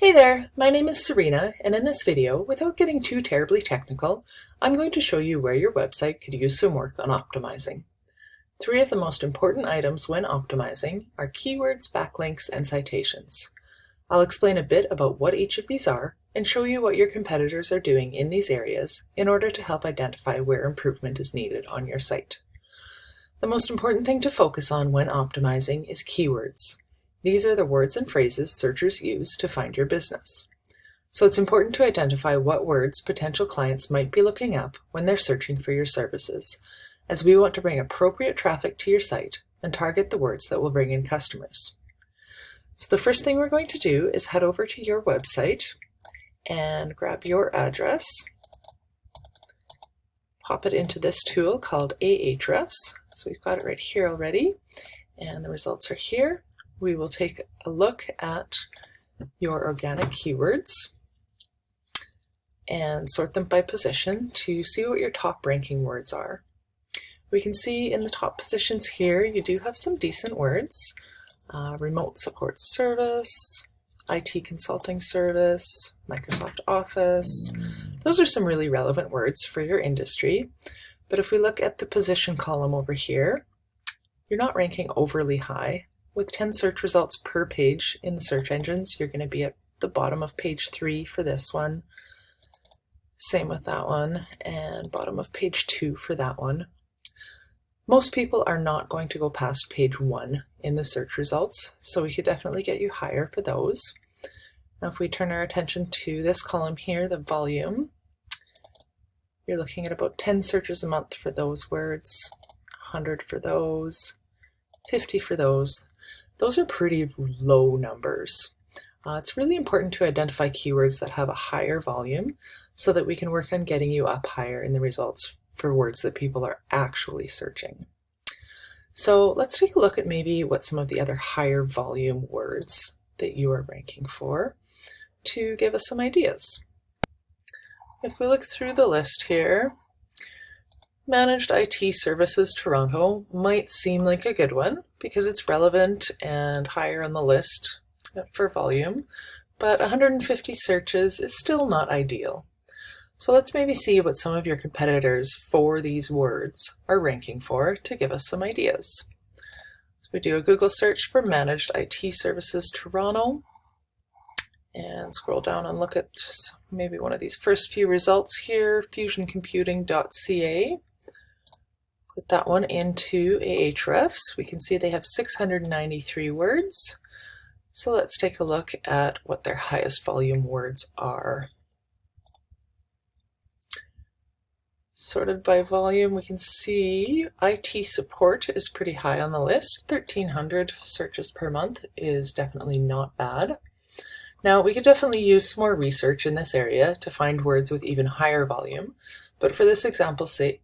Hey there, my name is Serena, and in this video, without getting too terribly technical, I'm going to show you where your website could use some work on optimizing. Three of the most important items when optimizing are keywords, backlinks, and citations. I'll explain a bit about what each of these are and show you what your competitors are doing in these areas in order to help identify where improvement is needed on your site. The most important thing to focus on when optimizing is keywords. These are the words and phrases searchers use to find your business. So it's important to identify what words potential clients might be looking up when they're searching for your services, as we want to bring appropriate traffic to your site and target the words that will bring in customers. So the first thing we're going to do is head over to your website and grab your address, pop it into this tool called Ahrefs. So we've got it right here already, and the results are here. We will take a look at your organic keywords and sort them by position to see what your top ranking words are. We can see in the top positions here, you do have some decent words. Remote support service, IT consulting service, Microsoft Office. Those are some really relevant words for your industry. But if we look at the position column over here, you're not ranking overly high. With 10 search results per page in the search engines, you're going to be at the bottom of page 3 for this one. Same with that one, and bottom of page 2 for that one. Most people are not going to go past page 1 in the search results, so we could definitely get you higher for those. Now if we turn our attention to this column here, the volume, you're looking at about 10 searches a month for those words, 100 for those, 50 for those. Those are pretty low numbers. It's really important to identify keywords that have a higher volume so that we can work on getting you up higher in the results for words that people are actually searching. So let's take a look at maybe what some of the other higher volume words that you are ranking for to give us some ideas. If we look through the list here, Managed IT Services Toronto might seem like a good one because it's relevant and higher on the list for volume, but 150 searches is still not ideal. So let's maybe see what some of your competitors for these words are ranking for to give us some ideas. So we do a Google search for Managed IT Services Toronto and scroll down and look at maybe one of these first few results here, fusioncomputing.ca. Put that one into Ahrefs. We can see they have 693 words. So let's take a look at what their highest volume words are. Sorted by volume, we can see IT support is pretty high on the list. 1,300 searches per month is definitely not bad. Now, we could definitely use some more research in this area to find words with even higher volume, but for this example's sake,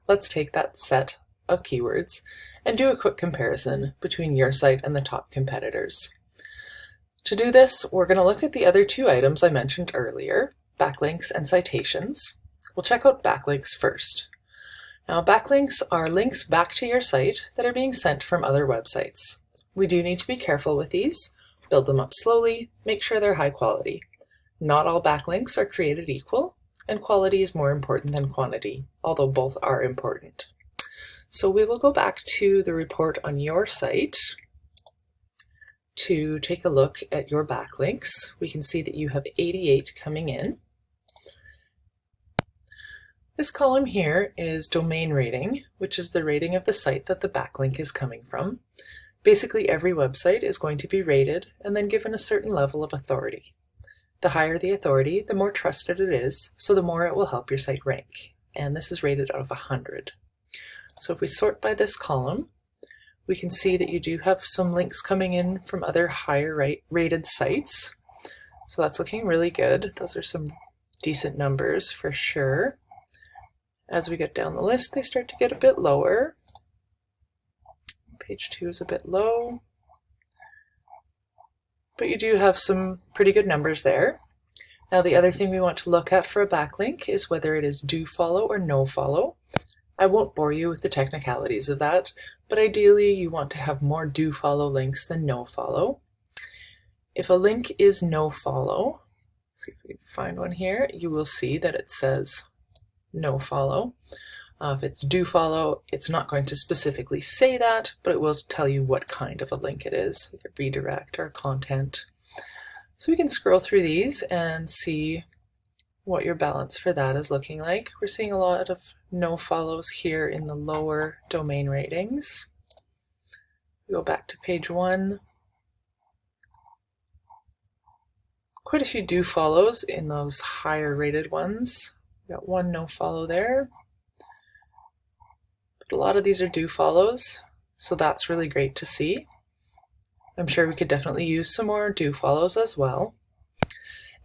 let's take that set of keywords and do a quick comparison between your site and the top competitors. To do this, we're going to look at the other two items I mentioned earlier, backlinks and citations. We'll check out backlinks first. Now, backlinks are links back to your site that are being sent from other websites. We do need to be careful with these, build them up slowly, make sure they're high quality. Not all backlinks are created equal, and quality is more important than quantity, although both are important. So we will go back to the report on your site to take a look at your backlinks. We can see that you have 88 coming in. This column here is domain rating, which is the rating of the site that the backlink is coming from. Basically, every website is going to be rated and then given a certain level of authority. The higher the authority, the more trusted it is, so the more it will help your site rank. And this is rated out of 100. So if we sort by this column, we can see that you do have some links coming in from other higher rated sites. So that's looking really good. Those are some decent numbers for sure. As we get down the list, they start to get a bit lower. Page 2 is a bit low, but you do have some pretty good numbers there. Now the other thing we want to look at for a backlink is whether it is do follow or no follow. I won't bore you with the technicalities of that, but ideally you want to have more do follow links than no follow. If a link is no follow, let's see if we can find one here, you will see that it says no follow. If it's do follow, it's not going to specifically say that, but it will tell you what kind of a link it is, like a redirect or content. So we can scroll through these and see what your balance for that is looking like. We're seeing a lot of no follows here in the lower domain ratings. We go back to page 1. Quite a few do follows in those higher rated ones. We got 1 no follow there. But a lot of these are do follows, so that's really great to see. I'm sure we could definitely use some more do follows as well.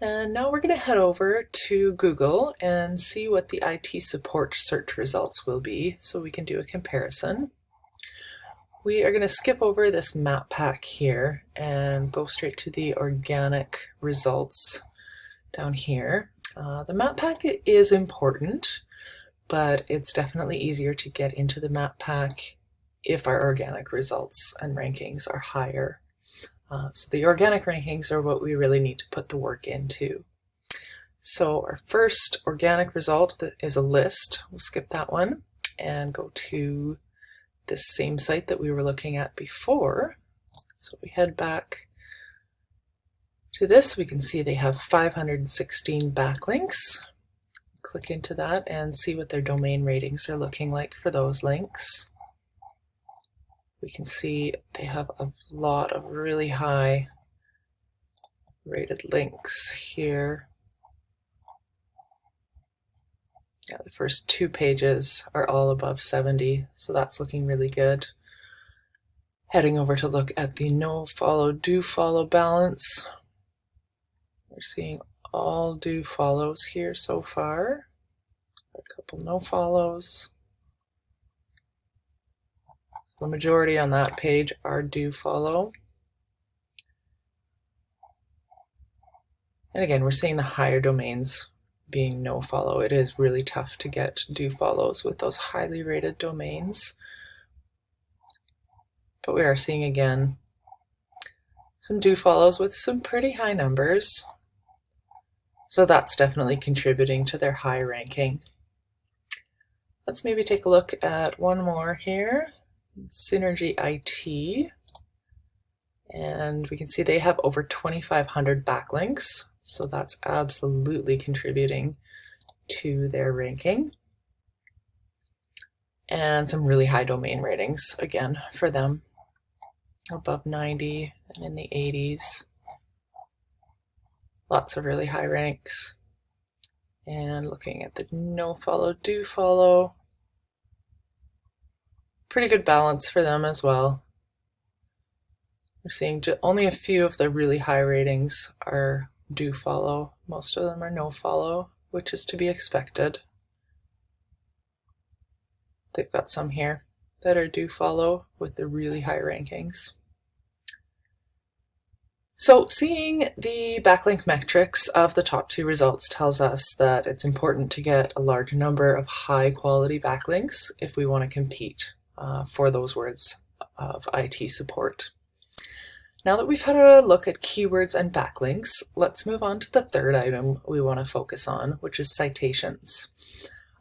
And now we're going to head over to Google and see what the IT support search results will be so we can do a comparison. We are going to skip over this map pack here and go straight to the organic results down here. The map pack is important, but it's definitely easier to get into the map pack if our organic results and rankings are higher. So the organic rankings are what we really need to put the work into. So our first organic result is a list. We'll skip that one and go to this same site that we were looking at before. So we head back to this. We can see they have 516 backlinks. Click into that and see what their domain ratings are looking like for those links. We can see they have a lot of really high rated links here. Yeah, the first 2 pages are all above 70, so that's looking really good. Heading over to look at the no follow, do follow balance. We're seeing all do follows here so far. A couple no follows. The majority on that page are do follow. And again, we're seeing the higher domains being no follow. It is really tough to get do follows with those highly rated domains. But we are seeing again some do follows with some pretty high numbers. So that's definitely contributing to their high ranking. Let's maybe take a look at one more here. Synergy IT, and we can see they have over 2,500 backlinks, so that's absolutely contributing to their ranking, and some really high domain ratings again for them, above 90 and in the 80s. Lots of really high ranks. And looking at the no follow, do follow, pretty good balance for them as well. We're seeing only a few of the really high ratings are do follow. Most of them are no follow, which is to be expected. They've got some here that are do follow with the really high rankings. So seeing the backlink metrics of the top 2 results tells us that it's important to get a large number of high quality backlinks if we want to compete for those words of IT support. Now that we've had a look at keywords and backlinks, let's move on to the third item we want to focus on, which is citations.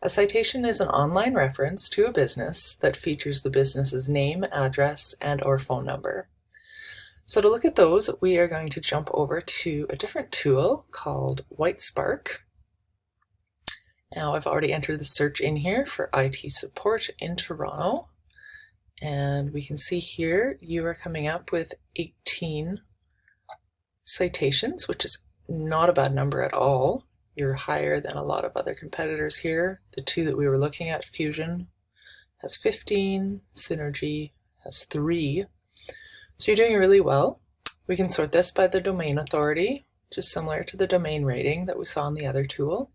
A citation is an online reference to a business that features the business's name, address, and/or phone number. So to look at those, we are going to jump over to a different tool called WhiteSpark. Now I've already entered the search in here for IT support in Toronto. And we can see here you are coming up with 18 citations, which is not a bad number at all. You're higher than a lot of other competitors here. The 2 that we were looking at, Fusion, has 15, Synergy has 3. So you're doing really well. We can sort this by the domain authority, just similar to the domain rating that we saw in the other tool,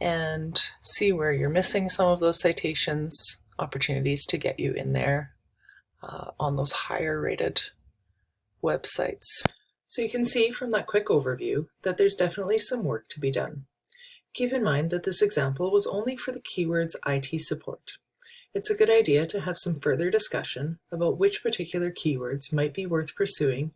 and see where you're missing some of those citations, opportunities to get you in there on those higher rated websites. So you can see from that quick overview that there's definitely some work to be done. Keep in mind that this example was only for the keywords IT support. It's a good idea to have some further discussion about which particular keywords might be worth pursuing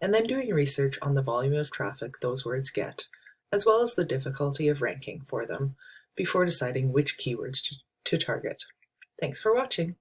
and then doing research on the volume of traffic those words get, as well as the difficulty of ranking for them, before deciding which keywords to target. Thanks for watching.